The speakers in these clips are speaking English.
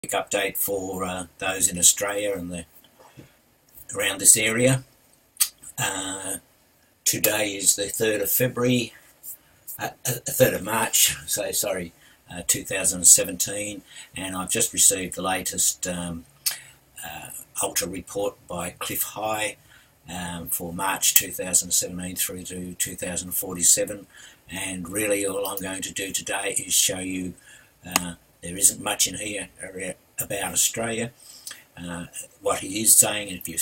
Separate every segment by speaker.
Speaker 1: Quick update for those in Australia and around this area. Today is the 3rd of February, 3rd of March, 2017, and I've just received the latest Ultra report by Clif High for March 2017 through to 2047, and really all I'm going to do today is show you there isn't much in here about Australia. What he is saying, and if you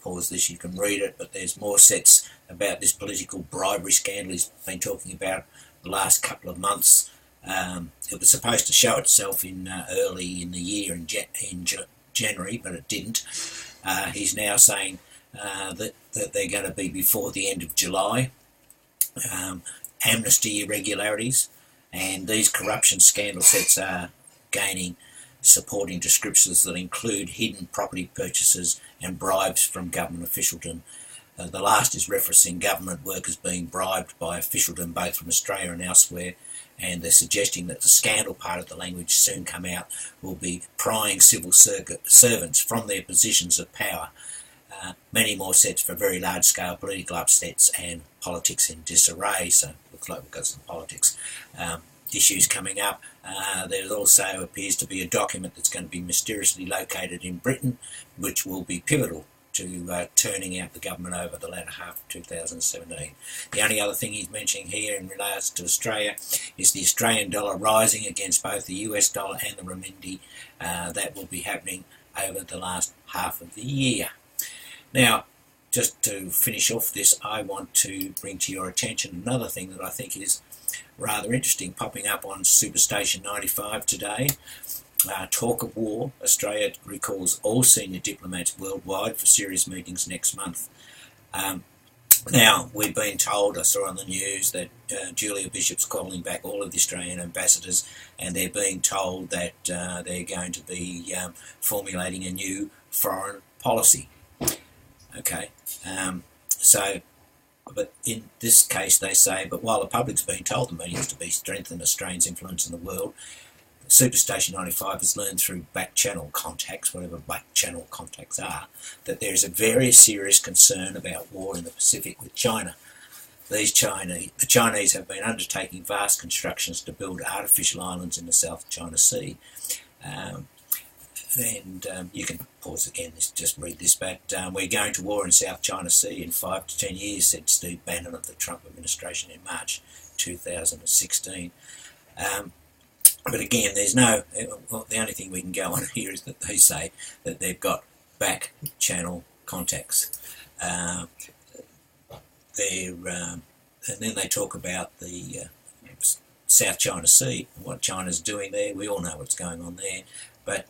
Speaker 1: pause this you can read it, but there's more sets about this political bribery scandal he's been talking about the last couple of months. It was supposed to show itself early in the year in January, but it didn't. He's now saying that they're going to be before the end of July. Amnesty irregularities, and these corruption scandal sets are gaining supporting descriptions that include hidden property purchases and bribes from government officialdom. The last is referencing government workers being bribed by officialdom both from Australia and elsewhere, and they're suggesting that the scandal part of the language soon come out will be prying civil servants from their positions of power. Many more sets for very large-scale political upsets and politics in disarray, so looks like we've got some politics issues coming up. There also appears to be a document that's going to be mysteriously located in Britain, which will be pivotal to turning out the government over the latter half of 2017. The only other thing he's mentioning here in regards to Australia is the Australian dollar rising against both the US dollar and the renminbi. That will be happening over the last half of the year. Now, just to finish off this, I want to bring to your attention another thing that I think is rather interesting, popping up on Superstation 95 today. Talk of war. Australia recalls all senior diplomats worldwide for serious meetings next month. Now, we've been told, I saw on the news, that Julia Bishop's calling back all of the Australian ambassadors, and they're being told that they're going to be formulating a new foreign policy. Okay, but in this case they say, but while the public's been told the meeting is to be strengthen Australia's influence in the world, Superstation 95 has learned through back-channel contacts, whatever back-channel contacts are, that there is a very serious concern about war in the Pacific with China. The Chinese have been undertaking vast constructions to build artificial islands in the South China Sea. You can pause again, just read this, but we're going to war in South China Sea in 5 to 10 years, said Steve Bannon of the Trump administration in March 2016. But again, there's the only thing we can go on here is that they say that they've got back channel contacts. And then they talk about the South China Sea and what China's doing there. We all know what's going on there, but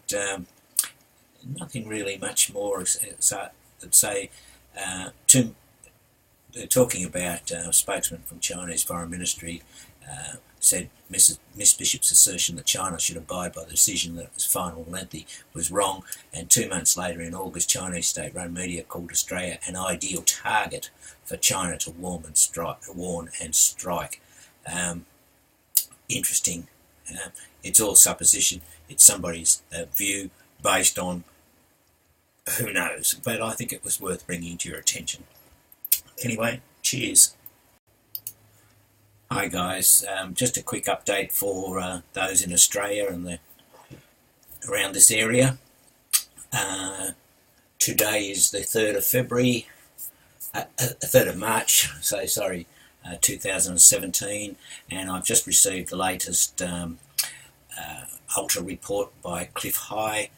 Speaker 1: nothing really much more that say. They're talking about a spokesman from Chinese Foreign Ministry said Miss Bishop's assertion that China should abide by the decision that it was final and lengthy was wrong, and 2 months later in August, Chinese state-run media called Australia an ideal target for China to warn and strike. Interesting. It's all supposition. It's somebody's view based on who knows, but I think it was worth bringing to your attention. Anyway, cheers. Hi guys, just a quick update for those in Australia and around this area. Today is the 3rd of February, 3rd of March, 2017, and I've just received the latest Ultra report by Clif High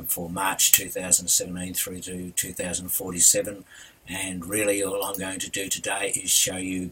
Speaker 1: for March 2017 through to 2047, and really all I'm going to do today is show you